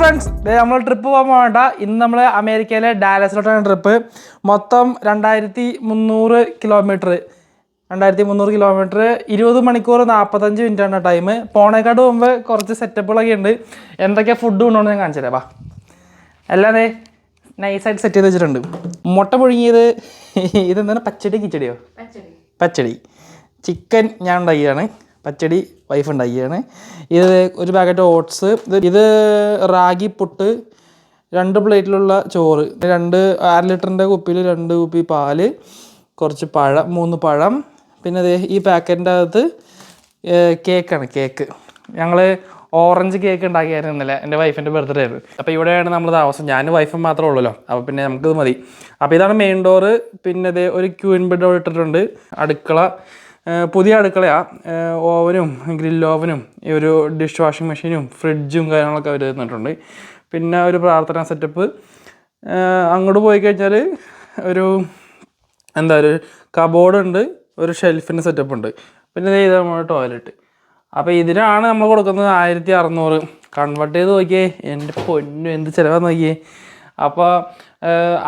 Friends, നമ്മൾ trip പോകാൻ പോകണ്ട. ഇന്ന് നമ്മൾ അമേരിക്കയിലെ ഡാലസിലോട്ടാണ് ട്രിപ്പ്. മൊത്തം 2300 കിലോമീറ്റർ. 20 മണിക്കൂർ 45 മിനിറ്റാണ് ടൈം. പോണേക്കാട് മുമ്പ് കുറച്ച് സെറ്റപ്പുകളൊക്കെ ഉണ്ട്. എന്തൊക്കെ ഫുഡ് കൊണ്ടുപോകണം ഞാൻ കാണിച്ചു തരാം. വാ, അല്ലാതെ നൈസായിട്ട് സെറ്റ് ചെയ്ത് വെച്ചിട്ടുണ്ട്. മുട്ട പുഴുങ്ങിയത്, ഇതെന്താണ്, പച്ചടി കിച്ചടിയോ? പച്ചടി. ചിക്കൻ ഞാൻ ഉണ്ടാക്കിയതാണ്. പച്ചടി വൈഫ് ഉണ്ടാക്കിയാണ്. ഇത് ഒരു പാക്കറ്റ് ഓട്സ്. ഇത് റാഗി പുട്ട്, 2 പ്ലേറ്റിലുള്ള ചോറ്, 2.5 ലിറ്ററിൻ്റെ കുപ്പിയിൽ 2 കുപ്പി പാല്, കുറച്ച് പഴം, 3 പഴം. പിന്നെ ഈ പാക്കറ്റിൻ്റെ അകത്ത് കേക്കാണ്. കേക്ക് ഞങ്ങൾ ഓറഞ്ച് കേക്ക് ഉണ്ടാക്കിയായിരുന്നു ഇന്നലെ. എൻ്റെ വൈഫിൻ്റെ ബർത്ത്ഡേ ആയിരുന്നു. അപ്പോൾ ഇവിടെയാണ് നമ്മൾ താമസം. ഞാനും വൈഫും മാത്രമേ ഉള്ളൂല്ലോ. അപ്പോൾ പിന്നെ നമുക്കിത് മതി. അപ്പോൾ ഇതാണ് മെയിൻ ഡോറ്. പിന്നെ ഒരു ക്യൂൻ ബെഡ് ഇട്ടിട്ടുണ്ട്. അടുക്കള പുതിയ അടുക്കളയാണ്. ഓവനും ഗ്രിൽ ഓവനും ഒരു ഡിഷ് വാഷിംഗ് മെഷീനും ഫ്രിഡ്ജും കാര്യങ്ങളൊക്കെ അവർ തന്നിട്ടുണ്ട്. പിന്നെ ഒരു പ്രാർത്ഥനാ സെറ്റപ്പ്. അങ്ങോട്ട് പോയി കഴിഞ്ഞാൽ ഒരു ഒരു കബോർഡ് ഉണ്ട്, ഒരു ഷെൽഫിൻ്റെ സെറ്റപ്പ് ഉണ്ട്. പിന്നെ ഇത് നമ്മുടെ ടോയ്ലറ്റ്. അപ്പോൾ ഇതിനാണ് നമ്മൾ കൊടുക്കുന്നത് 1600. കൺവേർട്ട് ചെയ്ത് നോക്കിയേ, എൻ്റെ പൊന്നു എന്ത് ചിലവാന്ന് നോക്കിയേ. അപ്പോൾ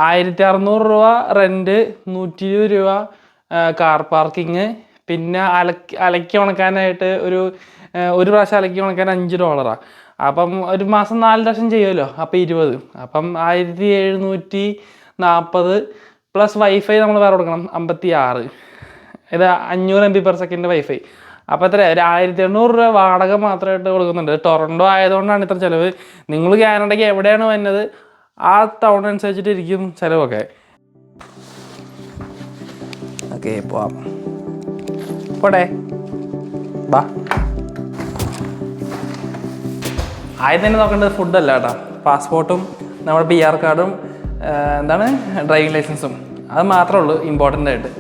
1600 രൂപ റെൻറ്റ്, 120 രൂപ കാർ പാർക്കിങ്. പിന്നെ അലക്കി ഉണക്കാനായിട്ട് ഒരു പ്രാവശ്യം അലക്കി ഉണക്കാൻ $5. അപ്പം ഒരു മാസം 4 പ്രാവശ്യം ചെയ്യുമല്ലോ, അപ്പോൾ 20. അപ്പം 1740 പ്ലസ് വൈഫൈ നമ്മൾ വേറെ കൊടുക്കണം 56. ഇത് 500 MB/s വൈഫൈ. അപ്പോൾ എത്ര, ഒരു 1800 രൂപ വാടക മാത്രമായിട്ട് കൊടുക്കുന്നുണ്ട്. ടൊറൻഡോ ആയതുകൊണ്ടാണ് ഇത്ര ചിലവ്. നിങ്ങൾ കാനഡയ്ക്ക് എവിടെയാണ് വരുന്നത് ആ ടൗൺ അനുസരിച്ചിട്ട് ഇരിക്കും ചിലവൊക്കെ. ഓക്കെ, പോവാം. പോട്ടെ, ബാ. ആദ്യം തന്നെ നോക്കേണ്ടത് ഫുഡല്ല കേട്ടോ. പാസ്പോർട്ടും നമ്മുടെ PR കാർഡും ഡ്രൈവിംഗ് ലൈസൻസും, അത് മാത്രമേ ഉള്ളൂ ഇമ്പോർട്ടൻ്റ് ആയിട്ട്.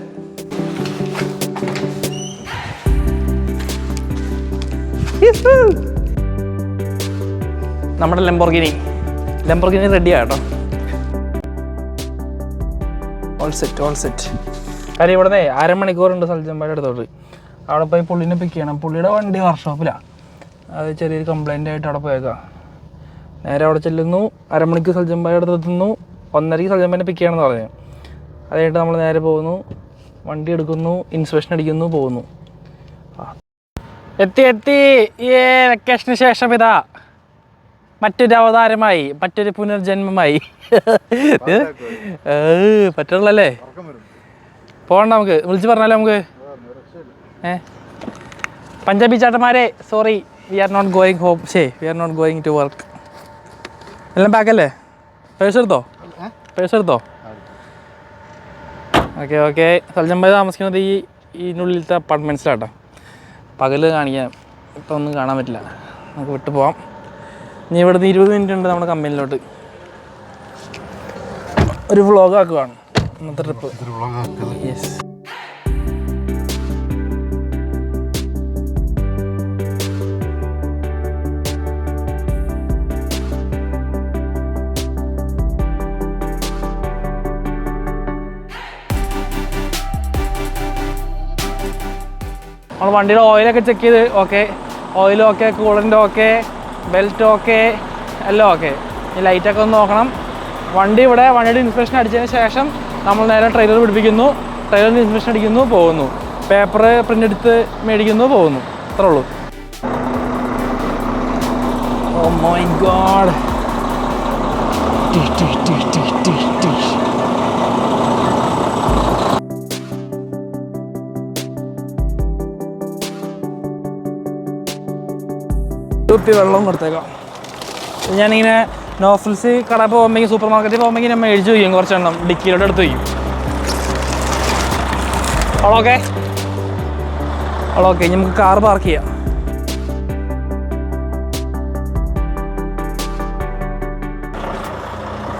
നമ്മുടെ ലംബോർഗിനി റെഡിയാണ് കേട്ടോ. All set. കാര്യം ഇവിടെ 1/2 മണിക്കൂറുണ്ട് സൽജമ്പായുടെ അടുത്തോട്ട്. അവിടെ പോയി പുള്ളിനെ പിക്ക് ചെയ്യണം. പുള്ളിയുടെ വണ്ടി വർക്ക്ഷോപ്പിലാണ്. അത് ചെറിയൊരു കംപ്ലൈൻ്റ് ആയിട്ട് അവിടെ പോയേക്കാം. നേരെ അവിടെ ചെല്ലുന്നു, 1/2 മണിക്കൂർ സൽജമ്പായുടെ അടുത്ത് എത്തുന്നു. 1:30 സൽജമ്പാനെ പിക്ക് ചെയ്യണമെന്ന് പറഞ്ഞു. അത് കഴിഞ്ഞിട്ട് നമ്മൾ നേരെ പോകുന്നു, വണ്ടി എടുക്കുന്നു, ഇൻസ്പെക്ഷൻ അടിക്കുന്നു, പോകുന്നു. എത്തി. വെക്കേഷന് ശേഷം ഇതാ മറ്റൊരു അവതാരമായി, മറ്റൊരു പുനർജന്മമായി. പറ്റുള്ളല്ലേ? പോകണ്ട, നമുക്ക് വിളിച്ച് പറഞ്ഞാലോ നമുക്ക്. പഞ്ചാബി ചാട്ടന്മാരെ, sorry, we are not going home. We are not going to work. എല്ലാം പാക്കല്ലേ? പേഴ്സ് എടുത്തോ? ഓക്കെ. സൽജമ്പായി താമസിക്കുന്നത് ഇതിനുള്ളിലത്തെ അപ്പാർട്ട്മെൻറ്റ്സിലാട്ടോ. പകല് കാണിക്കാൻ ഇപ്പം ഒന്നും കാണാൻ പറ്റില്ല. നമുക്ക് വിട്ടു പോവാം. ഇനി ഇവിടുന്ന് 20 മിനിറ്റ് ഉണ്ട് നമ്മുടെ കമ്പനിയിലോട്ട്. ഒരു വ്ളോഗ് ആക്കുവാണ് ഇന്നത്തെ ട്രിപ്പ്. യെസ്. നമ്മൾ വണ്ടിയുടെ ഓയിലൊക്കെ ചെക്ക് ചെയ്ത് okay. Oil okay, coolant okay, belt okay, എല്ലാം ഓക്കെ. ഈ ലൈറ്റൊക്കെ ഒന്ന് നോക്കണം. വണ്ടിയുടെ ഇൻസ്പെക്ഷൻ അടിച്ചതിന് ശേഷം നമ്മൾ നേരെ ട്രെയിലർ പിടിപ്പിക്കുന്നു, ട്രെയിലറിന് ഇൻസ്പെക്ഷൻ അടിക്കുന്നു, പോകുന്നു. പേപ്പർ പ്രിൻ്റ് എടുത്ത് മേടിക്കുന്നു, പോകുന്നു. അത്രേ ഉള്ളൂ. Oh my god. കുപ്പി വെള്ളം കൊടുത്തേക്കാം. ഞാനിങ്ങനെ നോഫിൽസ് കട പോകുമ്പോൾ, സൂപ്പർ മാർക്കറ്റിൽ പോകുമ്പോൾ ഞാൻ മേടിച്ച് വയ്ക്കും കുറച്ചെണ്ണം. ഡിക്കിയിലോട്ട് എടുത്ത് വയ്ക്കും. ഓക്കെ. നമുക്ക് കാർ പാർക്ക് ചെയ്യാം.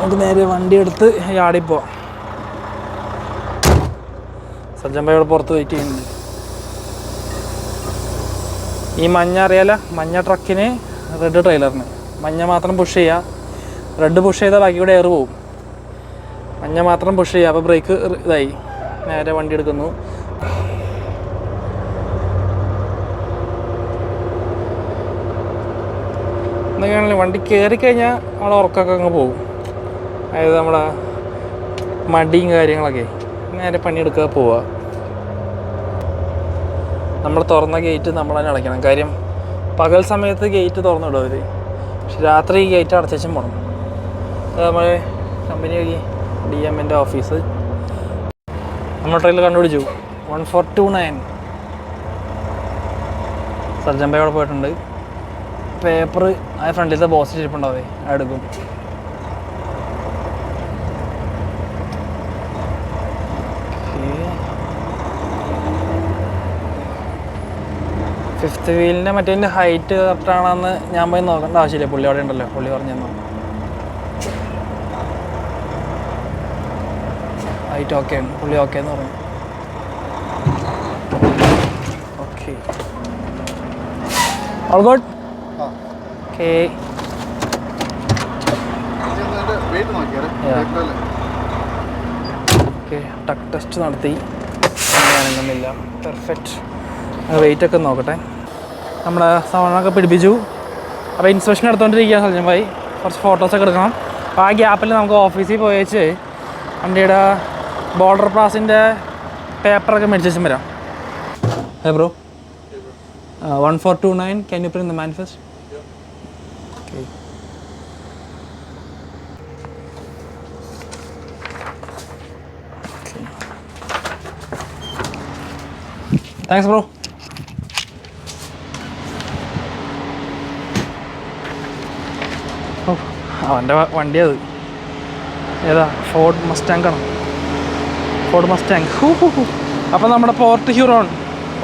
നമുക്ക് നേരെ വണ്ടി എടുത്ത് യാർഡിൽ പോവാം. സജ്ജമ്പ ഇവിടെ പുറത്ത് വെയിറ്റ് ചെയ്യുന്നുണ്ട്. ഈ മഞ്ഞ അറിയാലോ, മഞ്ഞ ട്രക്കിന്, റെഡ് ട്രെയിലറിന്. മഞ്ഞ മാത്രം പുഷ് ചെയ്യുക, റെഡ് പുഷ് ചെയ്താൽ ബാക്കി കൂടെ എയർ പോവും. മഞ്ഞ മാത്രം പുഷ് ചെയ്യുക. അപ്പോൾ ബ്രേക്ക് ഇതായി, നേരെ വണ്ടി എടുക്കുന്നു. എന്നൊക്കെയാണല്ലോ വണ്ടി കയറിക്കഴിഞ്ഞാൽ നമ്മൾ ഉറക്കമൊക്കെ അങ്ങ് പോകും. അതായത് നമ്മളെ മടിയും കാര്യങ്ങളൊക്കെ നേരെ പണിയെടുക്കാതെ പോവുക. നമ്മൾ തുറന്ന ഗേറ്റ് നമ്മൾ തന്നെ അടയ്ക്കണം. കാര്യം പകൽ സമയത്ത് ഗേറ്റ് തുറന്നു വിടും അവർ, പക്ഷെ രാത്രി ഈ ഗേറ്റ് അടച്ചും പോകണം. അത് നമ്മൾ കമ്പനി വഴി DM-ൻ്റെ ഓഫീസ് നമ്മൾ ട്രെയിനിൽ കണ്ടുപിടിച്ചു. 1429 സർജൻ അവിടെ പോയിട്ടുണ്ട്. പേപ്പർ ആ ഫ്രണ്ടിലത്തെ ബോക്സിൽ ഇരിപ്പുണ്ടാവേ എടുക്കും. ഫിഫ്ത്ത് വീലിൻ്റെ മറ്റേ ഹൈറ്റ് കറക്റ്റാണെന്ന് ഞാൻ പോയി നോക്കേണ്ട ആവശ്യമില്ല. പുള്ളി അവിടെ ഉണ്ടല്ലോ, പുള്ളി പറഞ്ഞു തന്നു ഹൈറ്റ് ഓക്കെ ആണ്. പുള്ളി ഓക്കെ എന്ന് പറഞ്ഞു. Okay all good. Okay okay ടക്ക് ടെസ്റ്റ് നടത്തി, അനങ്ങുന്നില്ല. പെർഫെക്റ്റ്. വെയിറ്റൊക്കെ നോക്കട്ടെ. നമ്മുടെ സാധനമൊക്കെ പിടിപ്പിച്ചു. അപ്പോൾ ഇൻസ്പെക്ഷൻ എടുത്തുകൊണ്ടിരിക്കുകയാണ് സഞ്ജയ് ഭായി. കുറച്ച് ഫോട്ടോസൊക്കെ എടുക്കണം. അപ്പോൾ ആ ഗ്യാപ്പിൽ നമുക്ക് ഓഫീസിൽ പോയി വെച്ച് വണ്ടിയുടെ ബോർഡർ പാസിൻ്റെ പേപ്പറൊക്കെ മേടിച്ച് വെച്ചും വരാം. ഹേ bro, 1429 can you print the manifest? Okay. Thanks bro. അവൻ്റെ വണ്ടി അത് ഏതാ? ഫോർഡ് മസ്റ്റാങ്ക് ആണ്. Ford Mustang. അപ്പം നമ്മുടെ Port Huron.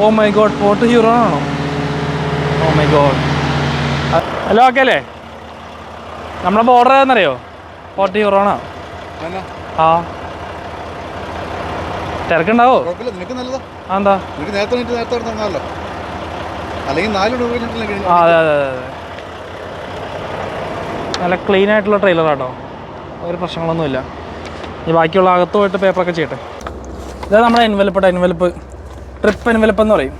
Oh my god, Port Huron ആണോ? Oh my god. Hello okay അല്ലേ? നമ്മുടെ ബോർഡർ ഏതെന്നറിയോ? പോർട്ട് ഹ്യൂറോണാ. ആ തിരക്കുണ്ടാവോ? എന്താ? അതെ അതെ അതെ അതെ, നല്ല ക്ലീൻ ആയിട്ടുള്ള ട്രെയിലറാട്ടോ, ഒരു പ്രശ്നങ്ങളൊന്നുമില്ല. ഈ ബാക്കിയുള്ള അകത്ത് പോയിട്ട് പേപ്പറൊക്കെ ചെയ്യട്ടെ. ഇതാണ് നമ്മുടെ എൻവലപ്പ്. ട്രിപ്പ് എൻവലപ്പ് എന്ന് പറയും.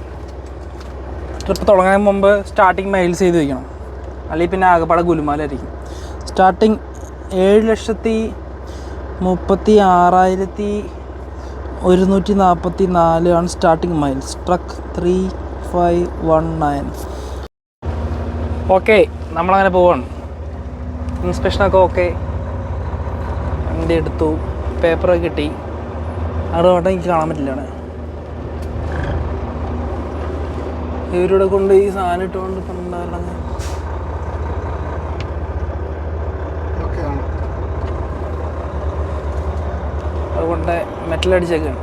ട്രിപ്പ് തുടങ്ങുന്നതിന് മുമ്പ് സ്റ്റാർട്ടിങ് മൈൽസ് ചെയ്ത് വയ്ക്കണം, അല്ലെങ്കിൽ പിന്നെ ആകെപ്പാടെ ഗുലുമാലായിരിക്കും. സ്റ്റാർട്ടിങ് 7,36,144 ആണ് സ്റ്റാർട്ടിങ് മൈൽസ്. ട്രക്ക് 3519. ഓക്കെ, നമ്മളങ്ങനെ പോവാണ്. ഇൻസ്പെക്ഷനൊക്കെ ഓക്കെ, വണ്ടി എടുത്തു, പേപ്പറൊക്കെ കിട്ടി. അവിടെ എനിക്ക് കാണാൻ പറ്റില്ലാണ്. ഇവരുടെ കൊണ്ട് ഈ സാധനം ഇട്ടുകൊണ്ട് പണ്ടായിരുന്നു. അതുകൊണ്ട് മെറ്റലടിച്ചൊക്കെയാണ്.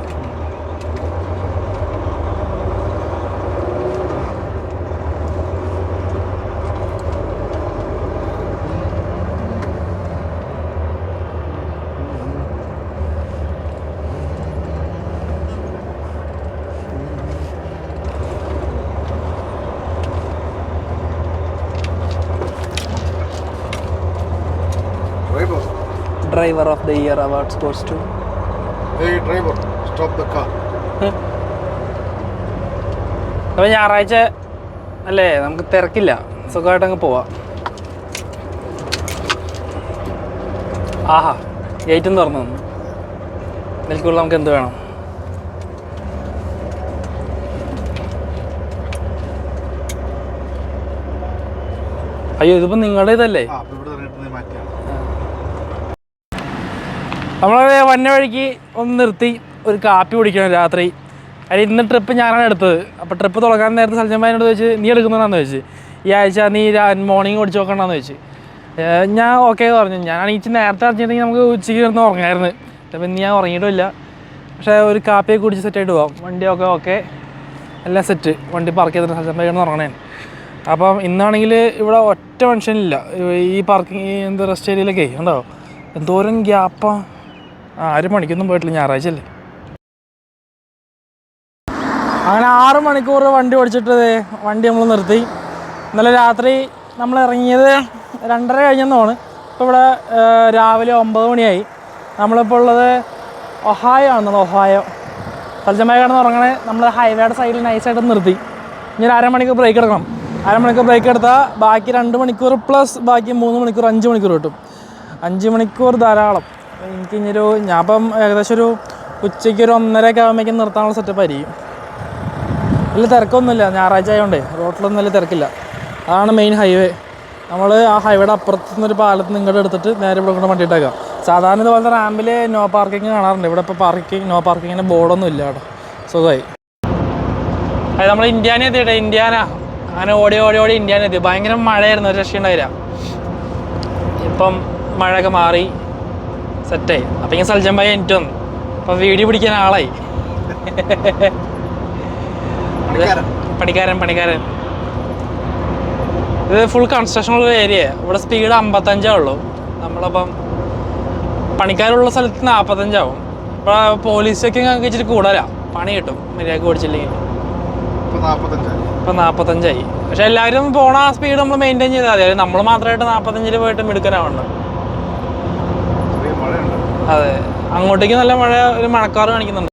Driver of the Year awards goes to. Hey driver, stop the car. അപ്പോൾ ഞായറാഴ്ച അല്ലേ, നമുക്ക് തിരക്കില്ല, സുഖമായിട്ടങ്ങ് പോവാം. ആഹാ, ഗേറ്റും തുറന്നു തന്നു. ഇതിൽക്കുള്ള നമുക്ക് എന്ത് വേണം? അയ്യോ, ഇതിപ്പോൾ നിങ്ങളുടെ ഇതല്ലേ? നമ്മളെ വന്ന വഴിക്ക് ഒന്ന് നിർത്തി ഒരു കാപ്പി കുടിക്കണം രാത്രി. അതിൽ ഇന്ന് ട്രിപ്പ് ഞാനാണ് എടുത്തത്. അപ്പോൾ ട്രിപ്പ് തുടങ്ങാൻ നേരത്തെ സഞ്ജയമാനോട് ചോദിച്ച് നീ എടുക്കുന്നതാണെന്ന് ചോദിച്ചു. ഈ ആഴ്ച നീ മോർണിംഗ് ഓടിച്ച് നോക്കണമെന്ന് ചോദിച്ചു. ഞാൻ ഓക്കെ പറഞ്ഞു. ഞാനാണെങ്കിൽ ഇച്ചിരി നേരത്തെ അറിഞ്ഞിട്ടുണ്ടെങ്കിൽ നമുക്ക് ഉച്ചയ്ക്ക് ഇരുന്ന് ഉറങ്ങായിരുന്നു. അപ്പം ഇന്ന് ഞാൻ ഉറങ്ങിയിട്ടുമില്ല. പക്ഷേ ഒരു കാപ്പിയൊക്കെ കുടിച്ച് സെറ്റായിട്ട് പോകാം. വണ്ടിയൊക്കെ ഓക്കെ, എല്ലാം സെറ്റ്. വണ്ടി പാർക്ക് ചെയ്തിട്ട് സഞ്ജയമായിരുന്നു ഉറങ്ങണേ. അപ്പം ഇന്നാണെങ്കിൽ ഇവിടെ ഒറ്റ മനുഷ്യനില്ല ഈ പാർക്കിങ്, ഈ എന്ത് റെസ്റ്റ് ഏരിയയിലൊക്കെ ഉണ്ടോ, എന്തോരം ഗ്യാപ്പാ. ആരും പണിക്കൊന്നും പോയിട്ടില്ല, ഞായറാഴ്ച അല്ലേ. അങ്ങനെ 6 മണിക്കൂർ വണ്ടി ഓടിച്ചിട്ട് വണ്ടി നമ്മൾ നിർത്തി. ഇന്നലെ രാത്രി നമ്മൾ ഇറങ്ങിയത് 2:30 കഴിഞ്ഞെന്നാണ്. ഇപ്പോൾ ഇവിടെ രാവിലെ 9 മണിയായി. നമ്മളിപ്പോൾ ഉള്ളത് ഒഹായോ ആണെന്നത്. ഒഹായോ തൽജമായ കിടന്ന് ഉറങ്ങണേ. നമ്മൾ ഹൈവേയുടെ സൈഡിൽ നൈസായിട്ട് നിർത്തി. ഇനി 1/2 മണിക്കൂർ ബ്രേക്ക് എടുക്കണം. അരമണിക്കൂർ ബ്രേക്ക് എടുത്താൽ ബാക്കി 2 മണിക്കൂർ പ്ലസ് ബാക്കി 3 മണിക്കൂർ 5 മണിക്കൂർ കിട്ടും. 5 മണിക്കൂർ ധാരാളം. എനിക്ക് ഇനിയൊരു ഞാൻ അപ്പം ഏകദേശം ഒരു ഉച്ചയ്ക്ക് ഒരു 1:30 ആകുമ്പോഴേക്കും നിർത്താനുള്ള സെറ്റപ്പ് ആയിരിക്കും. വലിയ തിരക്കൊന്നുമില്ല, ഞായറാഴ്ച ആയതുകൊണ്ടേ റോട്ടിലൊന്നും വലിയ തിരക്കില്ല. അതാണ് മെയിൻ ഹൈവേ. നമ്മൾ ആ ഹൈവേയുടെ അപ്പുറത്ത് നിന്നൊരു പാലത്ത് നിന്ന് ഇങ്ങോട്ട് എടുത്തിട്ട് നേരെ ഇവിടെ കൊണ്ട് വണ്ടി ഇട്ടേക്കാം. സാധാരണ ഇതുപോലത്തെ റാമ്പിൽ നോ പാർക്കിങ് കാണാറുണ്ട്. ഇവിടെ ഇപ്പോൾ നോ പാർക്കിങ്ങിൻ്റെ ബോർഡൊന്നും ഇല്ല കേട്ടോ. സുഖമായി. അത് നമ്മൾ ഇന്ത്യാന എത്തിയിട്ടെ, ഇന്ത്യാന അങ്ങനെ ഓടി ഓടി ഓടി ഇന്ത്യാന എത്തി. ഭയങ്കര മഴയായിരുന്നു, ഒരു രക്ഷയുണ്ടായില്ല. ഇപ്പം മഴയൊക്കെ മാറി സെറ്റായി. അപ്പം ഇങ്ങനെ സൽജമ്പായി എനിക്ക് വന്നു. അപ്പം വീഡിയോ പിടിക്കാൻ ആളായി. പണിക്കാരൻ. ഇത് ഫുൾ കൺസ്ട്രക്ഷനുള്ള ഏരിയ. ഇവിടെ സ്പീഡ് 55 ഉള്ളൂ. നമ്മളപ്പം പണിക്കാരുള്ള സ്ഥലത്ത് 45 ആവും. ഇപ്പോൾ പോലീസ് ചെക്കിങ് ഇച്ചിരി കൂടുതലാണ്, പണി കിട്ടും മര്യാദക്ക് ഓടിച്ചില്ലെങ്കിൽ. ഇപ്പം 45 പക്ഷെ എല്ലാവരും പോണ ആ സ്പീഡ് നമ്മൾ മെയിൻറ്റെയിൻ ചെയ്താൽ മതി. നമ്മൾ മാത്രമായിട്ട് 45 പോയിട്ട് മിടുക്കനാവണ്ട. അതെ, അങ്ങോട്ടേക്ക് നല്ല മഴ, ഒരു മഴക്കാറ് കാണിക്കുന്നുണ്ട്.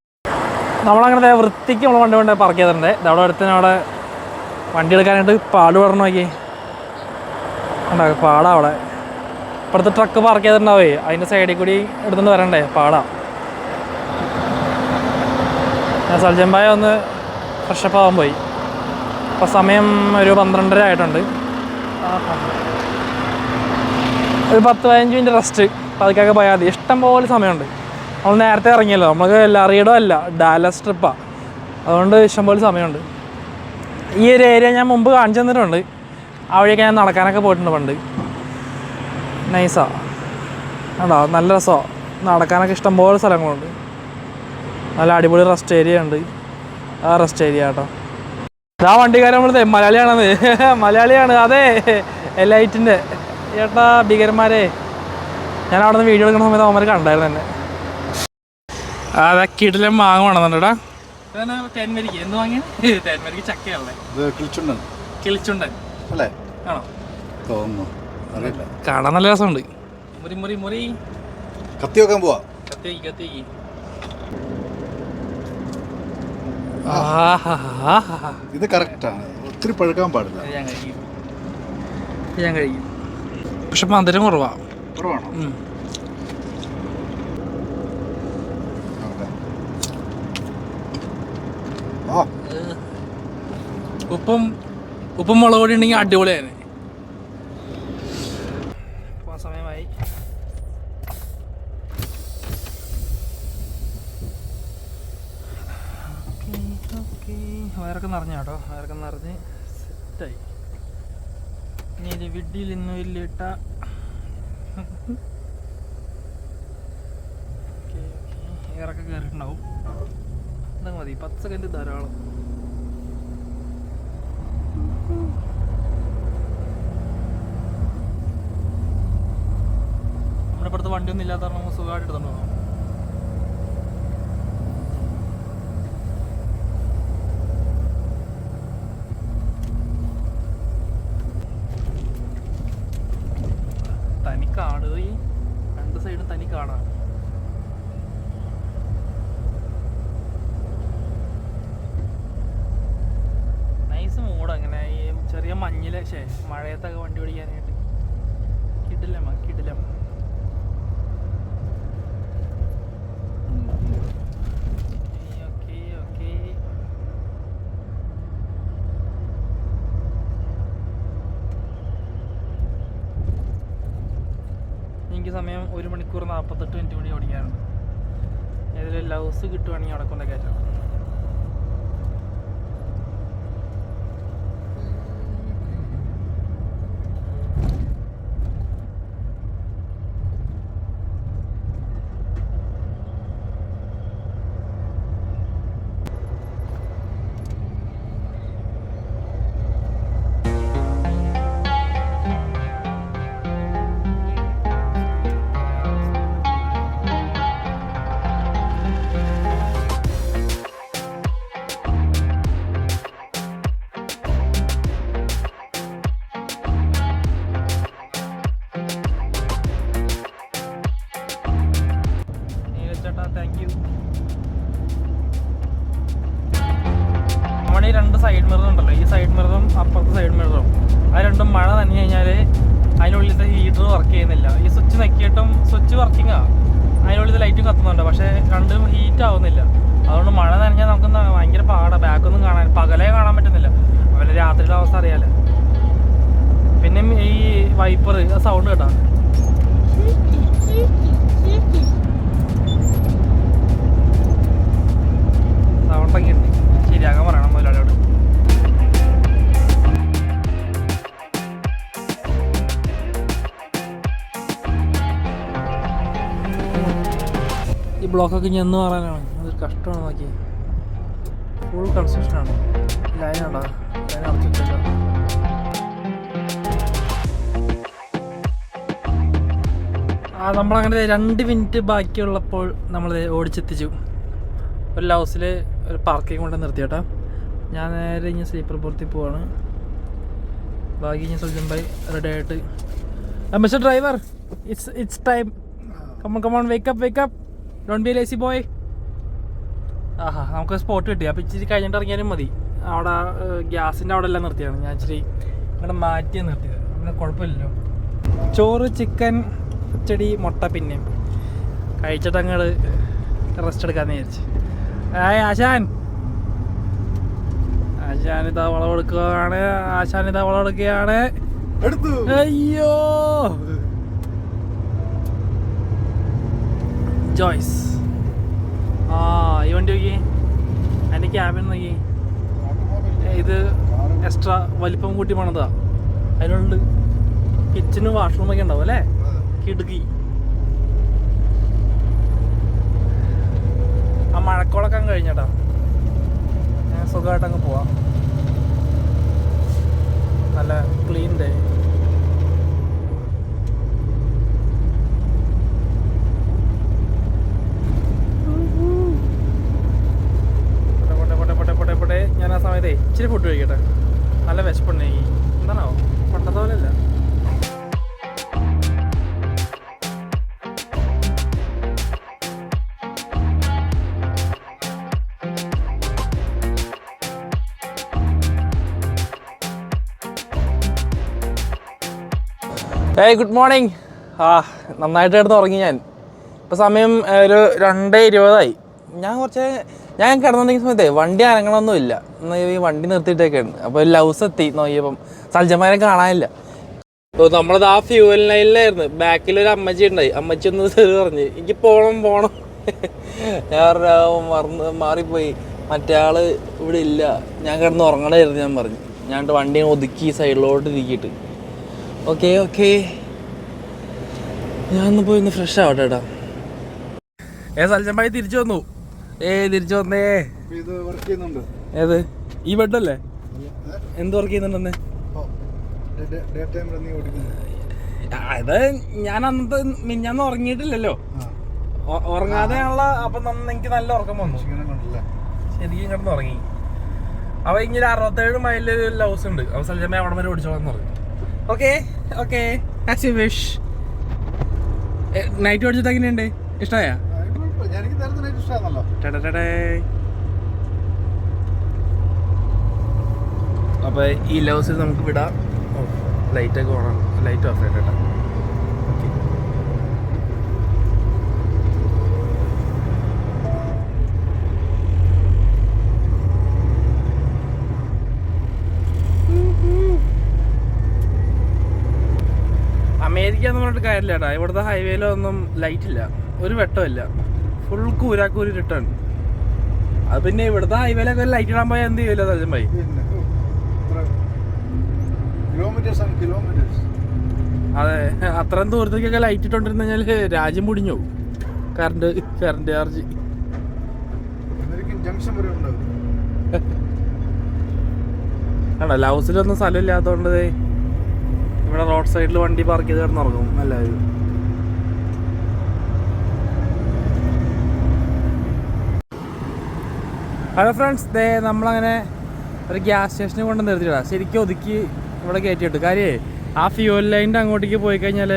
നമ്മളങ്ങനെ വൃത്തിക്ക് നമ്മൾ വണ്ടി പാർക്ക് ചെയ്തിട്ടുണ്ട്. അവിടെ അടുത്ത് അവിടെ വണ്ടി എടുക്കാനായിട്ട് പാട് പറഞ്ഞു നോക്കി ഉണ്ടാകും. പാടാ അവിടെ ഇപ്പുറത്ത് ട്രക്ക് പാർക്ക് ചെയ്തിട്ടുണ്ടാവേ, അതിൻ്റെ സൈഡിൽ കൂടി എടുത്തുകൊണ്ട് വരണ്ടേ, പാടാ. ഞാൻ സൽജമ്പായ ഒന്ന് ഫ്രഷപ്പ് ആവാൻ പോയി. അപ്പോൾ സമയം ഒരു 12:30 ആയിട്ടുണ്ട്. ഒരു 10-15 മിനിറ്റ് റെസ്റ്റ് പതുക്കൊക്കെ പോയാൽ മതി. ഇഷ്ടം പോലെ സമയമുണ്ട്. നമ്മൾ നേരത്തെ ഇറങ്ങിയല്ലോ, നമുക്ക് ലറിയഡോ അല്ല, ഡാലസ് ട്രിപ്പാണ്. അതുകൊണ്ട് ഇഷ്ടംപോലെ സമയമുണ്ട്. ഈ ഒരു ഏരിയ ഞാൻ മുമ്പ് കാണിച്ചു തന്നിട്ടുണ്ട്. ആ വഴിയൊക്കെ ഞാൻ നടക്കാനൊക്കെ പോയിട്ടുണ്ട് പണ്ട്. നൈസാണ് കേട്ടോ, നല്ല രസമാണ്. നടക്കാനൊക്കെ ഇഷ്ടംപോലെ സ്ഥലങ്ങളുണ്ട്. നല്ല അടിപൊളി റെസ്റ്റ് ഏരിയ ഉണ്ട്. ആ റെസ്റ്റ് ഏരിയ കേട്ടോ. ആ വണ്ടിക്കാരൻ നമ്മളത് മലയാളിയാണത്. മലയാളിയാണ്, അതെ, ലൈറ്റിൻ്റെ ചേട്ടാ. ഭീകരന്മാരെ, ഞാൻ അവിടെ നിന്ന് വീഡിയോ എടുക്കുന്ന സമയത്ത് അവന്മാർ കണ്ടായിരുന്നു എന്നെ. അതെ, കിടിലം മാങ്ങ വേണമെന്നുണ്ടാ. തേന്മരിക്ക് എന്ത് വാങ്ങിയ? തേന്മരിക്ക് ചക്കയല്ലേ? കിളിച്ചുണ്ടൻ അല്ലേ? ആണോ? കാണാൻ നല്ല രസമുണ്ട്. മുറി കത്തി വെക്കാൻ പോവാ. കത്തി ഇത് കറക്റ്റാണ്, ഒത്തിരി പഴുക്കാൻ പാടില്ല. ഞാൻ കഴിക്കും. പക്ഷെ മധുരം കുറവാണോ? ഉപ്പും മുളക് പൊടി ഉണ്ടെങ്കിൽ അടിപൊളിയാണ്. സമയമായി. വയറൊക്കെ നിറഞ്ഞ കേട്ടോ, വയറൊക്കെ നിറഞ്ഞ് സെറ്റായി. ഇനി ഒരു വിഡിയിൽ ഇന്ന് വലിയിട്ട എയറൊക്കെ കയറിയിട്ടുണ്ടാവും. എന്താ മതി, 10 സെക്കൻഡ് ധാരാളം. നമ്മുടെ ഇപ്പുറത്ത് വണ്ടിയൊന്നും ഇല്ലാത്ത കാരണം നമുക്ക് സുഖമായിട്ട് എടുത്തോണ്ട് പോകാം. തനിക്കാട്, ഈ 2 സൈഡും തനിക്കാടാണ്. Nice mood. അങ്ങനെ ഈ ചെറിയ മഞ്ഞിലെ മഴയത്തൊക്കെ വണ്ടി ഓടിക്കാനായിട്ട് കിടിലം. ഓക്കെ. എനിക്ക് സമയം 1 മണിക്കൂർ 48 മിനിറ്റ് കൂടി ഓടിക്കാറുണ്ട്. ഏതൊരു ലൗസ് കിട്ടുവാണെങ്കിൽ അവിടെ കൊണ്ട് കയറ്റാം. ഈ 2 സൈഡ് മിറർ ഉണ്ടല്ലോ, ഈ സൈഡ് മിററും അപ്പുറത്തെ സൈഡ് മിററും, അത് രണ്ടും മഴ നനഞ്ഞു കഴിഞ്ഞാൽ അതിനുള്ളിലത്തെ ഹീറ്റർ വർക്ക് ചെയ്യുന്നില്ല. ഈ സ്വിച്ച് നെക്കിയിട്ടും സ്വിച്ച് വർക്കിങ്ങാണ്, അതിനുള്ളിൽ ലൈറ്റും കത്തുന്നുണ്ട്, പക്ഷേ രണ്ടും ഹീറ്റ് ആവുന്നില്ല. അതുകൊണ്ട് മഴ നനഞ്ഞാൽ നമുക്ക് ഭയങ്കര പാടാണ്, ബാക്കൊന്നും കാണാൻ, പകലേ കാണാൻ പറ്റുന്നില്ല. അവരുടെ രാത്രിയുടെ അവസ്ഥ അറിയാലോ. പിന്നെ ഈ വൈപ്പർ സൗണ്ട് കേട്ടോ, സൗണ്ടൊക്കെ ഉണ്ട്, ശരിയാക്കാൻ പറയണം മുതലാളിയോട്. ഈ ബ്ലോക്കൊക്കെ ഇനി എന്ന് പറയാനാണ്, അതൊരു കഷ്ടമാണ്. നോക്കി ഫുൾ കൺസ്ട്രക്ഷനാണ്. ലൈനുണ്ടോ, ലൈൻ അടച്ചു വെച്ചേക്കാം. നമ്മളങ്ങനെ 2 മിനിറ്റ് ബാക്കിയുള്ളപ്പോൾ നമ്മൾ ഓടിച്ചെത്തിച്ചു. ഒരു ഹൗസിൽ ഒരു പാർക്കിംഗ് കൊണ്ട് നിർത്തി കേട്ടോ. ഞാൻ നേരെ ഇനി സ്ലീപ്പർ പുറത്തിൽ പോവാണ്. ബാക്കി ഇനി സൽജൻ ഭായി റെഡി ആയിട്ട്, mister driver, it's time, come on wake up, don't be lazy boy. ആഹാ, നമുക്ക് സ്പോട്ട് കിട്ടി. അപ്പോൾ ഇച്ചിരി കഴിഞ്ഞിട്ട് ഇറങ്ങിയാലും മതി. അവിടെ ഗ്യാസിൻ്റെ അവിടെ എല്ലാം നിർത്തിയാണ്. ഞാൻ ഇച്ചിരി ഇങ്ങനെ മാറ്റി നിർത്തിയത്, അങ്ങനെ കുഴപ്പമില്ലല്ലോ. ചോറ്, ചിക്കൻ, പച്ചടി, മുട്ട പിന്നെയും കഴിച്ചിട്ട് അങ്ങോട്ട് റെസ്റ്റ് എടുക്കാമെന്ന് വിചാരിച്ചു. ആശാൻ ഇതാ വളമെടുക്കുകയാണ്. അയ്യോ ജോയ്സ്, ഈ വണ്ടി നോക്കി, അതിൻ്റെ ക്യാബിൻ നോക്കി, ഇത് എക്സ്ട്രാ വലിപ്പം കൂട്ടി പണിതാ. അതിനുള്ളിൽ കിച്ചനും വാഷ്റൂമൊക്കെ ഉണ്ടാവും അല്ലേ, കിടുക്കി. ആ മഴക്കോളൊക്കെ കഴിഞ്ഞേട്ടാ, ഞാൻ സുഖമായിട്ടങ്ങ് പോവാം. നല്ല ക്ലീൻ ഡേ. ഞാൻ ആ സമയത്തേ ഇച്ചിരി ഫുഡ് കഴിക്കട്ടെ, നല്ല വിശപ്പുണ്ട്. എന്താണോ പണ്ടത്തെ പോലെ അല്ല. Good morning. നന്നായിട്ട് കിടന്ന് ഉറങ്ങി ഞാൻ. ഇപ്പോൾ സമയം ഒരു 2:20 ഞാൻ കിടന്നുണ്ടെങ്കിൽ സമയത്തേ വണ്ടി അനങ്ങണമൊന്നുമില്ല. ഈ വണ്ടി നിർത്തിയിട്ടൊക്കെയാണ്. അപ്പോൾ ലൗസ് എത്തി നോക്കിയപ്പം സൽജന്മാരെ കാണാനില്ല. അപ്പോൾ നമ്മളത് ആ ഫ്യൂവൽ ലൈനിലായിരുന്നു. ബാക്കിലൊരു അമ്മച്ചി ഉണ്ടായി. അമ്മച്ചി ഒന്ന് പറഞ്ഞ് എനിക്ക് പോണം. ഞാൻ മാറിപ്പോയി. മറ്റേ ആള് ഇവിടെ ഇല്ല, ഞാൻ കിടന്ന് ഉറങ്ങണമായിരുന്നു. ഞാൻ പറഞ്ഞു, ഞാൻ വണ്ടി ഒതുക്കി സൈഡിലോട്ട് ഇരിക്കിയിട്ട് ഓക്കെ ഞാനൊന്ന് പോയി ഒന്ന് ഫ്രഷ് ആവട്ടെ ഏട്ടാ. സൽജന്മായി തിരിച്ചു വന്നു. തിരിച്ചു വന്നേ. ഏത് ഈ ബെഡല്ലേ? എന്ത് വർക്ക് ചെയ്യുന്നുണ്ടെന്ന്? അത് ഞാൻ അന്നത്തെ മിഞ്ഞാന്ന് ഉറങ്ങിയിട്ടില്ലല്ലോ, ഉറങ്ങാതെയാണുള്ള. അപ്പൊ എനിക്ക് നല്ല ഉറക്കം വന്നു, ശരിക്കും കിടന്ന് ഉറങ്ങി. അപ്പൊ ഇങ്ങനെ 67 മൈലിൽ ഒരു ഹൗസ് ഉണ്ട്. അപ്പൊ സൽജന്മായി അവിടെ വരെ ഓടിച്ചോളാന്ന് പറഞ്ഞു. Okay as you wish. Night ഓടിച്ചിട്ട് എങ്ങനെയുണ്ട്? ഇഷ്ടമായ? അപ്പൊ ഈ ലൗസിൽ നമുക്ക് വിടാം. ലൈറ്റൊക്കെ ഓണാണ്, ലൈറ്റ് ഓഫ് ആയിട്ടാ. അമേരിക്ക എന്ന് പറഞ്ഞിട്ട് കാര്യമില്ല കേട്ടോ. ഇവിടുത്തെ ഹൈവേയിലൊന്നും ലൈറ്റ് ഇല്ല, ഒരു വെട്ടമില്ല, ഫുൾ കൂരാക്കൂരി റിട്ടേൺ. അത് പിന്നെ ഇവിടുത്തെ ഹൈവേയിലൊക്കെ ലൈറ്റ് ഇടാൻ പോയാൽ എന്ത് ചെയ്യില്ല സജൻ ഭായി? അതെ, അത്രയും ദൂരത്തേക്കൊക്കെ ലൈറ്റ് ഇട്ടോണ്ടിരുന്നു കഴിഞ്ഞാൽ രാജ്യം മുടിഞ്ഞു പോകും. Current charge. ആണോ, ലൗസിലൊന്നും സ്ഥലം ഇല്ലാത്തതുകൊണ്ട് ഇവിടെ റോഡ് സൈഡിൽ വണ്ടി പാർക്ക് ചെയ്ത് കിടന്നുറങ്ങും എല്ലാവരും. ഹലോ ഫ്രണ്ട്സ്, നമ്മളങ്ങനെ ഒരു ഗ്യാസ് സ്റ്റേഷനിൽ കൊണ്ട് നിർത്തിയിടാം. ശരിക്കും ഒതുക്കി ഇവിടെ കയറ്റിയിട്ട് കാര്യമേ ആ ഫ്യൂവൽ ലൈനിൻ്റെ അങ്ങോട്ടേക്ക് പോയി കഴിഞ്ഞാൽ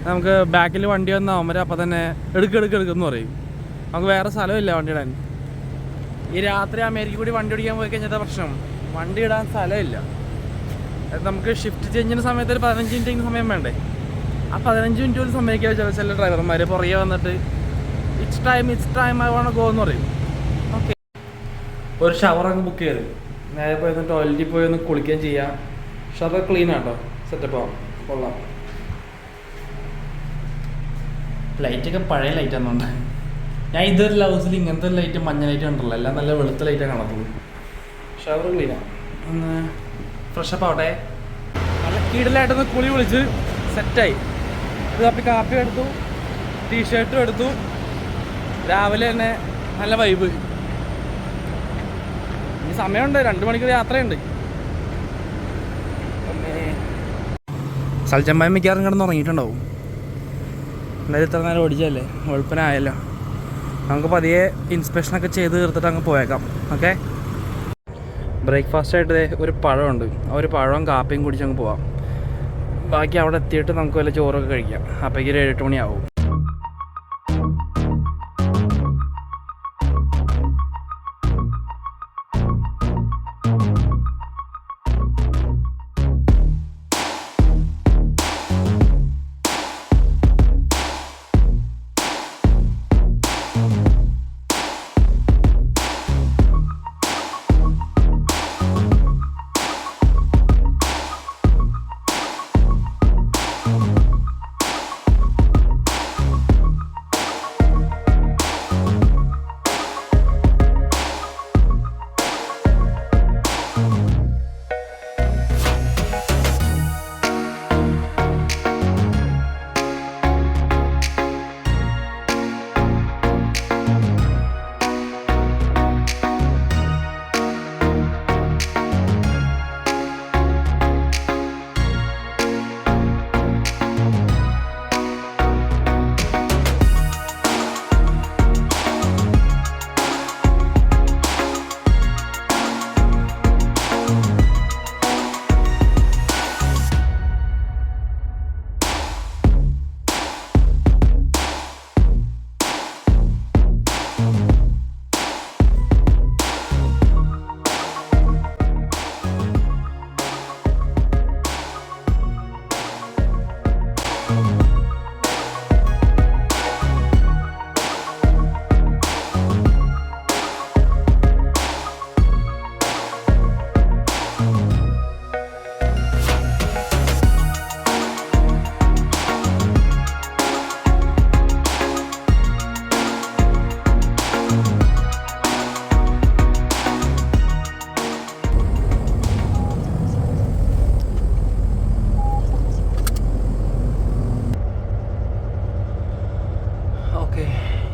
നമുക്ക് ബാക്കിൽ വണ്ടി വന്നാൽ അവന്മാർ അപ്പം തന്നെ എടുക്കെന്ന് പറയും. നമുക്ക് വേറെ സ്ഥലമില്ല വണ്ടി ഇടാൻ. ഈ രാത്രി അമേരിക്ക കൂടി വണ്ടി ഓടിക്കാൻ പോയി കഴിഞ്ഞാൽ പ്രശ്നം വണ്ടി ഇടാൻ സ്ഥലമില്ല. നമുക്ക് ഷിഫ്റ്റ് ചേഞ്ചിൻ്റെ സമയത്ത് ഒരു 15 മിനിറ്റ് സമയം വേണ്ടേ? ആ 15 മിനിറ്റ് പോലും സമയക്കാൻ ചില ഡ്രൈവർമാർ പുറകെ വന്നിട്ട് it's time I want go എന്ന് പറയും. ഓക്കെ, ഒരു ഷവറൊക്കെ ബുക്ക് ചെയ്ത് നേരെ പോയി ഒന്ന് ടോയ്ലറ്റിൽ പോയി ഒന്ന് കുളിക്കുകയും ചെയ്യാം. ഷവർ ക്ലീൻ ആട്ടോ, സെറ്റപ്പ് ആവും, കൊള്ളാം. ലൈറ്റൊക്കെ പഴയ ലൈറ്റാണെന്നുണ്ട്. ഞാൻ ഇതൊരു ഹൗസിൽ ഇങ്ങനത്തെ ലൈറ്റ് മഞ്ഞ ലൈറ്റ് കണ്ടല്ലോ, എല്ലാം നല്ല വെളുത്ത ലൈറ്റാണ് കാണത്തുള്ളൂ. ഷവർ ക്ലീനാണ്. ഒന്ന് ഫ്രഷപ്പ് ആവട്ടെ. നല്ല കീടലായിട്ടൊന്ന് കുളി വിളിച്ച് സെറ്റായി. ഇത് കാപ്പി എടുത്തു, ടീഷർട്ടും എടുത്തു. രാവിലെ തന്നെ നല്ല വൈബ്. ഈ സമയമുണ്ട്, 2 മണിക്കൂർ യാത്രയുണ്ട്. സൽച്ചമ്പായ മിക്കവാറും കിടന്ന് ഉറങ്ങിയിട്ടുണ്ടാവും. എന്തായാലും ഇത്ര നേരം ഓടിച്ചല്ലേ, വെളുപ്പനായല്ലോ. നമുക്ക് പതിയെ ഇൻസ്പെക്ഷനൊക്കെ ചെയ്ത് തീർത്തിട്ട് അങ്ങ് പോയേക്കാം. ഓക്കെ, ബ്രേക്ക്ഫാസ്റ്റായിട്ട് ഒരു പഴമുണ്ട്. ആ ഒരു പഴവും കാപ്പിയും കുടിച്ച് അങ്ങ് പോവാം. ബാക്കി അവിടെ എത്തിയിട്ട് നമുക്ക് വല്ല ചോറൊക്കെ കഴിക്കാം. അപ്പോഴേക്ക് ഒരു 7-8 മണിയാവും.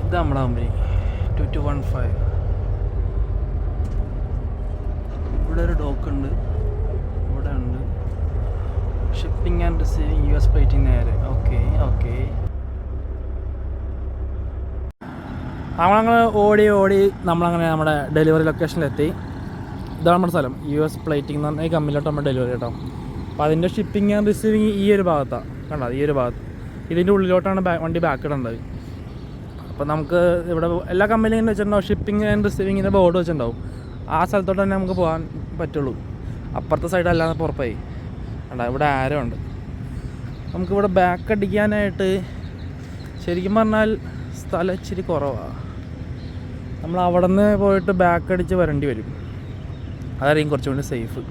ഇത് നമ്മുടെ കമ്പനി 2215. ഇവിടെ ഒരു ഡോക്ക് ഉണ്ട്, ഇവിടെ ഉണ്ട് shipping and receiving US plating നേരെ. ഓക്കെ ഓക്കെ, നമ്മളങ്ങനെ ഓടി നമ്മളങ്ങനെ നമ്മുടെ ഡെലിവറി ലൊക്കേഷനിലെത്തി. ഇതാണ് നമ്മുടെ സ്ഥലം, US പ്ലേറ്റിംഗ് എന്ന് പറഞ്ഞാൽ ഈ കമ്പനിയിലോട്ട് നമ്മുടെ ഡെലിവറി കേട്ടോ. അപ്പോൾ അതിൻ്റെ ഷിപ്പിംഗ് ആൻഡ് റിസീവിങ് ഈ ഒരു ഭാഗത്താണ് കണ്ടോ, ഈ ഒരു ഭാഗത്ത്. ഇതിൻ്റെ ഉള്ളിലോട്ടാണ് വണ്ടി ബാക്ക് ഇടേണ്ടത്. അപ്പോൾ നമുക്ക് ഇവിടെ എല്ലാ കമ്പനിയും വെച്ചിട്ടുണ്ടാവും ഷിപ്പിംഗ് ആൻഡ് റിസീവിങ്ങിൻ്റെ ബോർഡ് വെച്ചിട്ടുണ്ടാവും. ആ സ്ഥലത്തോട്ട് തന്നെ നമുക്ക് പോകാൻ പറ്റുള്ളൂ. അപ്പുറത്തെ സൈഡ് അല്ലാതെ പുറപ്പായി കണ്ടോ, ഇവിടെ ആരോ ഉണ്ട്. നമുക്കിവിടെ ബാക്ക് അടിക്കാനായിട്ട് ശരിക്കും പറഞ്ഞാൽ സ്ഥലം ഇച്ചിരി കുറവാണ്. നമ്മൾ അവിടെ നിന്ന് പോയിട്ട് ബാക്ക് അടിച്ച് വരേണ്ടി വരും. അതായിരിക്കും കുറച്ചുകൂടി സേഫ്.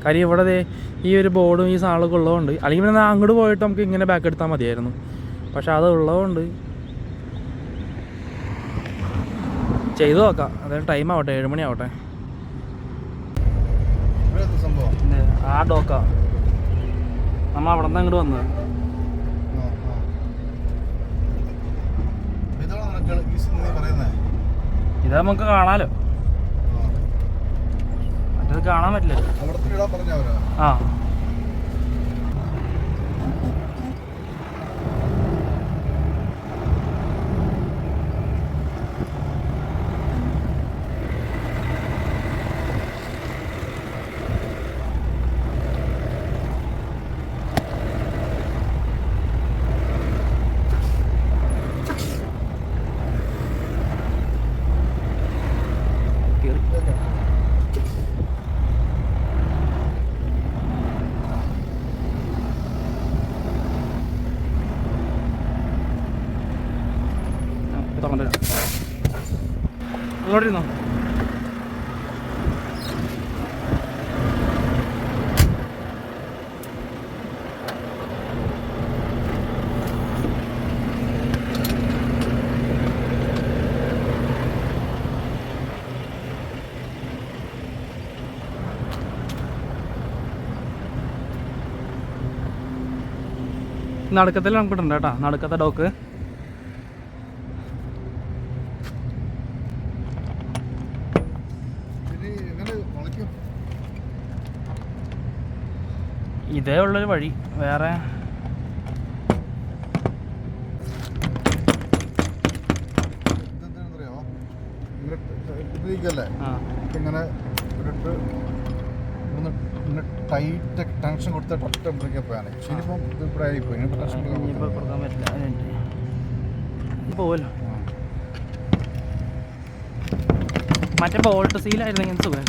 കാര്യം ഇവിടെ ഈ ഒരു ബോർഡും ഈ സാധനമൊക്കെ ഉള്ളതുകൊണ്ട്, അല്ലെങ്കിൽ പിന്നെ അങ്ങോട്ട് പോയിട്ട് നമുക്ക് ഇങ്ങനെ ബാക്ക് എടുത്താൽ മതിയായിരുന്നു. പക്ഷെ അത് ഉള്ളതുകൊണ്ട് ചെയ്തു നോക്കാം. അതായത് ടൈം ആവട്ടെ, 7 മണി ആവട്ടെ. ആ ഡോക്കാ നമ്മൾ അവിടെ നിന്ന് അങ്ങോട്ട് വന്നത്. ഇത് നമുക്ക് കാണാലോ, മറ്റേത് കാണാൻ പറ്റില്ല. ആ തുറന്നിട്ട് അങ്ങോട്ട് ഇരുന്നോ. നടുക്കത്തിൽ നമുക്കിട്ടുണ്ട് കേട്ടോ, നടുക്കത്തെ ഡോക്ക്. ഇതേ ഉള്ളൊരു വഴി, വേറെ ഇങ്ങനെ ടൈറ്റ് ടെൻഷൻ കൊടുത്ത ഒറ്റ ബ്രേക്ക് പോയാണ്. ശരിപ്പം ഇത് ഇവിടെ ആയിപ്പോയി. ഇനിയിപ്പോൾ കൊടുക്കാൻ പറ്റില്ല. പോവല്ലോ. മറ്റേ ബോൾട്ട് സീലായിരുന്നെങ്കിൽ സുഖം.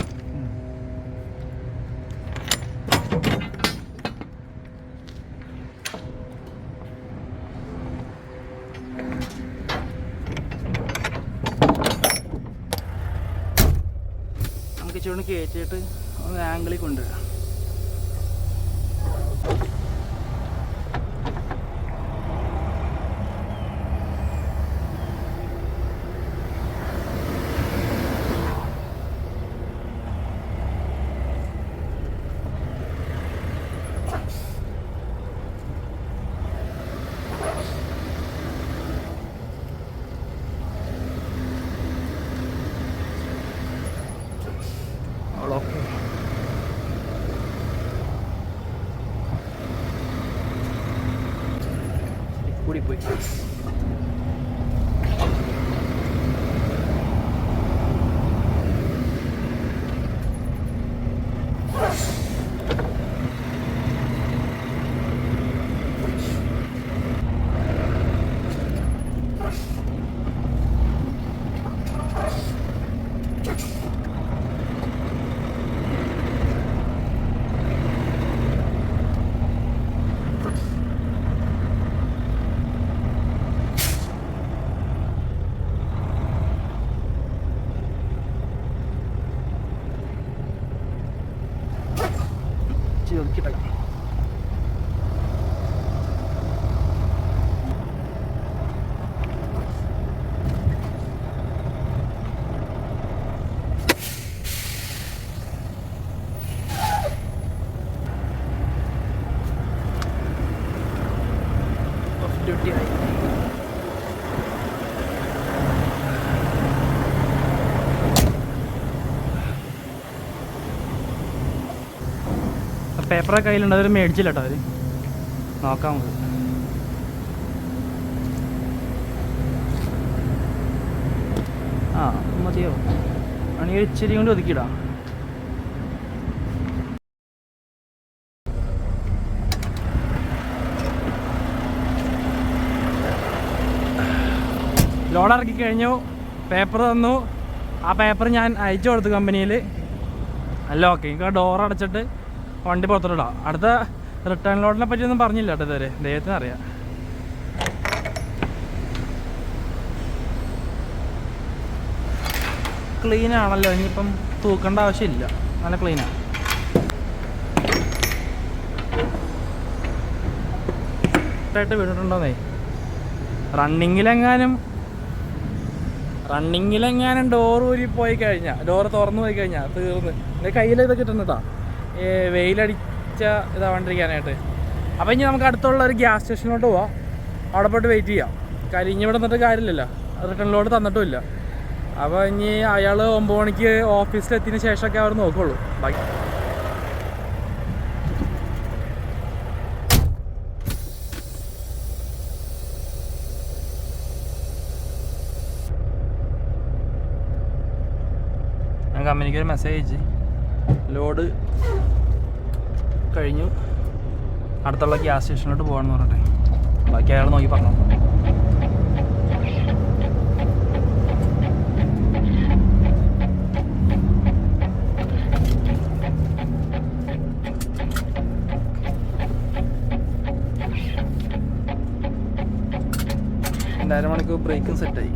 നമുക്ക് ഇച്ചിരി കയറ്റിയിട്ട് ഒന്ന് ആംഗിളിൽ കൊണ്ടുവരാം. കൂടിപ്പോയി. ഒതുക്കിട്ടല്ല. ഓഫ് ഡ്യൂട്ടി ആയി. പേപ്പറൊക്കെ കയ്യിലുണ്ട്, അവർ മേടിച്ചില്ല കേട്ടോ. അവർ നോക്കാം നമുക്ക്. ആ മതിയോ? ആണെങ്കിൽ ഇച്ചിരി കൊണ്ട് ഒതുക്കിയിടാം. ലോഡ് ഇറക്കി കഴിഞ്ഞു, പേപ്പർ തന്നു. ആ പേപ്പർ ഞാൻ അയച്ചു കൊടുത്തു കമ്പനിയിൽ. അല്ല ഓക്കെ, എനിക്ക് ആ ഡോർ അടച്ചിട്ട് വണ്ടി പുറത്തോട്ടിടാം. അടുത്ത റിട്ടേൺ ലോഡിനെ പറ്റിയൊന്നും പറഞ്ഞില്ല കേട്ടോ ഇതുവരെ, ദൈവത്തിന് അറിയാം. ക്ലീനാണല്ലോ, ഇനിയിപ്പം തൂക്കേണ്ട ആവശ്യമില്ല, നല്ല ക്ലീനാണ്. ആയിട്ട് വീണിട്ടുണ്ടോന്നേ. റണ്ണിങ്ങിലെങ്ങാനും ഡോർ ഊരി പോയി കഴിഞ്ഞാൽ, ഡോറ് തുറന്നു പോയി കഴിഞ്ഞാൽ തീർന്ന്. എൻ്റെ കയ്യിൽ ഇതൊക്കെ കിട്ടുന്നതാ, വെയിലടിച്ച ഇതാവാണ്ടിരിക്കാനായിട്ട്. അപ്പോൾ ഇനി നമുക്ക് അടുത്തുള്ള ഒരു ഗ്യാസ് സ്റ്റേഷനിലോട്ട് പോവാം, അവിടെ പോയിട്ട് വെയിറ്റ് ചെയ്യാം. കാര്യം ഇനി ഇവിടെ നിന്നിട്ട് കാര്യമില്ലല്ലോ, റിട്ടേൺ ലോഡ് തന്നിട്ടുമില്ല. അപ്പോൾ ഇനി അയാൾ 9 മണിക്ക് ഓഫീസിലെത്തിയതിന് ശേഷമൊക്കെ അവർ നോക്കുള്ളൂ ബാക്കി. ഞാൻ കമ്പനിക്ക് ഒരു മെസ്സേജ് അയച്ച്, ലോഡ് കഴിഞ്ഞു, അടുത്തുള്ള ഗ്യാസ് സ്റ്റേഷനിലോട്ട് പോകാമെന്ന് പറഞ്ഞിട്ട്. ബാക്കി അയാൾ നോക്കി പറഞ്ഞു. എൻ്റെ 1.5 മണിക്കൂർ ബ്രേക്കും സെറ്റായി.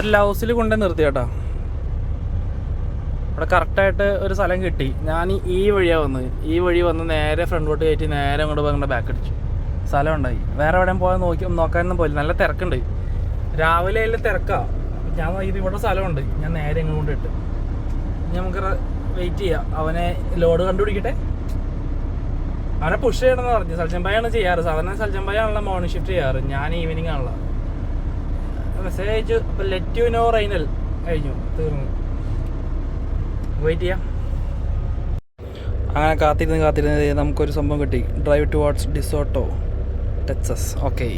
ഒരു ലൗസിൽ കൊണ്ട് നിർത്തി കേട്ടോ. അവിടെ കറക്റ്റായിട്ട് ഒരു സ്ഥലം കിട്ടി. ഞാൻ ഈ വഴിയാണ് വന്നത്. ഈ വഴി വന്ന് നേരെ ഫ്രണ്ടോട്ട് കയറ്റി നേരെ അങ്ങോട്ട് പോയി അങ്ങോട്ട് ബാക്ക് അടിച്ചു. സ്ഥലം ഉണ്ടായി. വേറെ എവിടെയും പോയാൽ നോക്കാനൊന്നും പോയില്ല. നല്ല തിരക്കുണ്ട്. രാവിലെ എല്ലാം തിരക്കാണ്. ഞാൻ ഇത് ഇവിടെ സ്ഥലമുണ്ട്. ഞാൻ നേരെ ഇങ്ങോട്ട് ഇട്ട് നമുക്ക് വെയിറ്റ് ചെയ്യാം. അവനെ ലോഡ് കണ്ടുപിടിക്കട്ടെ. അവനെ പുഷ് ചെയ്യണമെന്ന് പറഞ്ഞു. സൽജംബായാണ് ചെയ്യാറ്. സാധാരണ സൽജംബായാണല്ലോ മോർണിംഗ് ഷിഫ്റ്റ് ചെയ്യാറ്. ഞാൻ ഈവനിങ് ആണല്ലോ. മെസ്സേജ് അയച്ചു. അപ്പോൾ ലെറ്റ് യു നോ റൈനൽ കഴിഞ്ഞു, തീർന്നു. വെയിറ്റ് ചെയ്യാം. അങ്ങനെ കാത്തിരുന്ന് നമുക്കൊരു സംഭവം കിട്ടി. Drive towards DeSoto, Texas. Okay,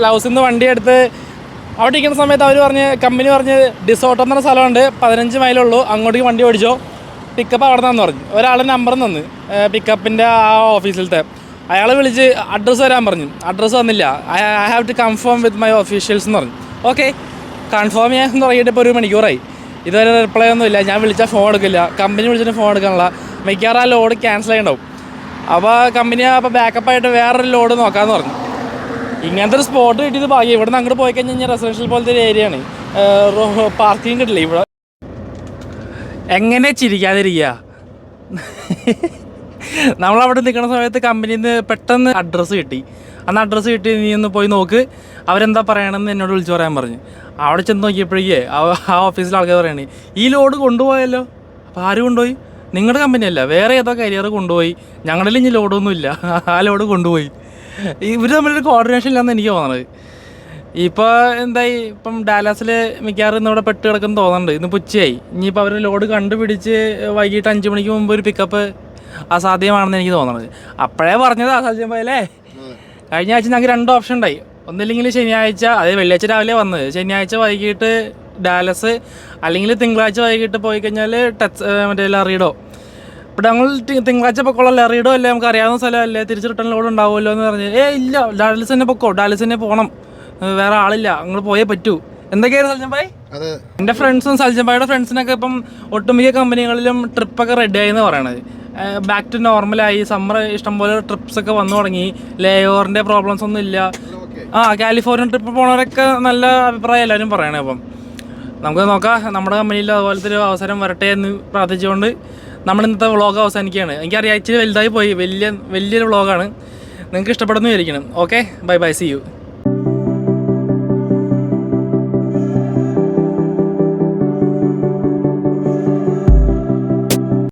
ലൗസിൽ നിന്ന് വണ്ടി എടുത്ത് അവിടെ ഇരിക്കുന്ന സമയത്ത് അവർ കമ്പനി പറഞ്ഞ് ഡിസോട്ടോ എന്ന് പറഞ്ഞ സ്ഥലമുണ്ട്, 15 മൈലുള്ളൂ, അങ്ങോട്ടേക്ക് വണ്ടി ഓടിച്ചോ, പിക്കപ്പ് അവിടെ നിന്നാന്ന് പറഞ്ഞു. ഒരാൾ നമ്പർ തന്നു പിക്കപ്പിൻ്റെ ആ ഓഫീസിലത്തെ. അയാൾ വിളിച്ച് അഡ്രസ്സ് തരാൻ പറഞ്ഞു. അഡ്രസ്സ് തന്നില്ല. I have to confirm with my officials എന്ന് പറഞ്ഞു. ഓക്കെ, കൺഫേം ചെയ്യാൻ തുടങ്ങിയിട്ട് ഇപ്പോൾ 1 മണിക്കൂറായി. ഇതുവരെ റിപ്ലൈ ഒന്നുമില്ല. ഞാൻ വിളിച്ചാൽ ഫോൺ എടുക്കില്ല. കമ്പനി വിളിച്ചിട്ട് ഫോൺ എടുക്കാനുള്ള. മിക്കവാറും ആ ലോഡ് ക്യാൻസൽ ചെയ്യണ്ടാവും. അപ്പോൾ കമ്പനി അപ്പോൾ ബാക്കപ്പായിട്ട് വേറൊരു ലോഡ് നോക്കാമെന്ന് പറഞ്ഞു. ഇങ്ങനത്തെ ഒരു സ്പോട്ട് കിട്ടിയത് ഭാഗ്യം. ഇവിടെ നിന്ന് അങ്ങോട്ട് പോയി കഴിഞ്ഞാൽ റെസിഡൻഷ്യൽ പോലത്തെ ഒരു ഏരിയയാണ്. പാർക്കിംഗ് കിട്ടില്ല ഇവിടെ. എങ്ങനെ ചിരിക്കാതിരിക്കുക? നമ്മളവിടെ നിൽക്കുന്ന സമയത്ത് കമ്പനിയിൽ നിന്ന് പെട്ടെന്ന് അഡ്രസ്സ് കിട്ടി. അന്ന് അഡ്രസ്സ് കിട്ടി, നീ ഒന്ന് പോയി നോക്ക്, അവരെന്താ പറയണമെന്ന് എന്നോട് വിളിച്ച് പറയാൻ പറഞ്ഞു. അവിടെ ചെന്ന് നോക്കിയപ്പോഴേക്കേ ആ ഓഫീസിലെ ആൾക്കാർ പറയണേ, ഈ ലോഡ് കൊണ്ടുപോയല്ലോ. അപ്പോൾ ആര് കൊണ്ടുപോയി? നിങ്ങളുടെ കമ്പനിയല്ല, വേറെ ഏതോ കരിയർ കൊണ്ടുപോയി. ഞങ്ങളുടെ ഇനി ലോഡൊന്നുമില്ല, ആ ലോഡ് കൊണ്ടുപോയി. ഇവർ തമ്മിലൊരു കോർഡിനേഷൻ ഇല്ലാന്ന് എനിക്ക് തോന്നണത്. ഇപ്പോൾ എന്തായി, ഇപ്പം ഡാലാസിൽ മിക്കവാറും ഇന്നിവിടെ പെട്ട് കിടക്കുന്ന തോന്നുന്നുണ്ട്. ഇന്ന് ഉച്ചയായി. ഇനിയിപ്പോൾ അവർ ലോഡ് കണ്ടുപിടിച്ച് വൈകിട്ട് 5 മണിക്ക് മുമ്പ് ഒരു പിക്കപ്പ് അസാധ്യമാണെന്ന് എനിക്ക് തോന്നുന്നത്. അപ്പോഴേ പറഞ്ഞത് അസാധ്യമായല്ലേ. കഴിഞ്ഞ ആഴ്ച ഞങ്ങൾക്ക് 2 ഓപ്ഷൻ ഉണ്ടായി. ഒന്നില്ലെങ്കിൽ ശനിയാഴ്ച, അതായത് വെള്ളിയാഴ്ച രാവിലെ വന്നത്, ശനിയാഴ്ച വൈകിട്ട് ഡാലസ്, അല്ലെങ്കിൽ തിങ്കളാഴ്ച വൈകിട്ട് പോയി കഴിഞ്ഞാൽ മറ്റേ ലറീഡോ. ഇവിടെ ഞങ്ങൾ തിങ്കളാഴ്ച പൊക്കോളാം, ലറീഡോ അല്ലേ, നമുക്ക് അറിയാവുന്ന സ്ഥലമല്ലേ, തിരിച്ച് റിട്ടേൺ ലോഡ് ഉണ്ടാവുമല്ലോ എന്ന് പറഞ്ഞ്, ഇല്ല ഡാലസ് തന്നെ പൊക്കോ, ഡാലസ് തന്നെ പോകണം, വേറെ ആളില്ല, അങ്ങോട്ട് പോയേ പറ്റൂ. എന്തൊക്കെയായിരുന്നു സൽജംബായ്? എൻ്റെ ഫ്രണ്ട്സും സൽജംബായുടെ ഫ്രണ്ട്സിനൊക്കെ ഇപ്പം ഒട്ടുമിക്ക കമ്പനികളിലും ട്രിപ്പൊക്കെ റെഡിയായി എന്ന് പറയണത്. ബാക്ക് ടു നോർമലായി. സമ്മർ ഇഷ്ടംപോലെ ട്രിപ്സൊക്കെ വന്നു തുടങ്ങി. ലേ ഓവറിൻ്റെ പ്രോബ്ലംസ് ഒന്നും ഇല്ല. കാലിഫോർണിയ ട്രിപ്പ് പോണവരൊക്കെ നല്ല അഭിപ്രായം എല്ലാവരും പറയണേ. അപ്പം നമുക്ക് നോക്കാം, നമ്മുടെ കമ്പനിയിൽ അതുപോലത്തെ ഒരു അവസരം വരട്ടെ എന്ന് പ്രാർത്ഥിച്ചുകൊണ്ട് നമ്മൾ ഇന്നത്തെ വ്ളോഗ് അവസാനിക്കുകയാണ്. എനിക്കറിയാം ഇച്ചിരി വലുതായി പോയി, വലിയൊരു വ്ളോഗാണ്. നിങ്ങൾക്ക് ഇഷ്ടപ്പെടുന്നു വിചാരിക്കണം. Okay, bye bye, see U.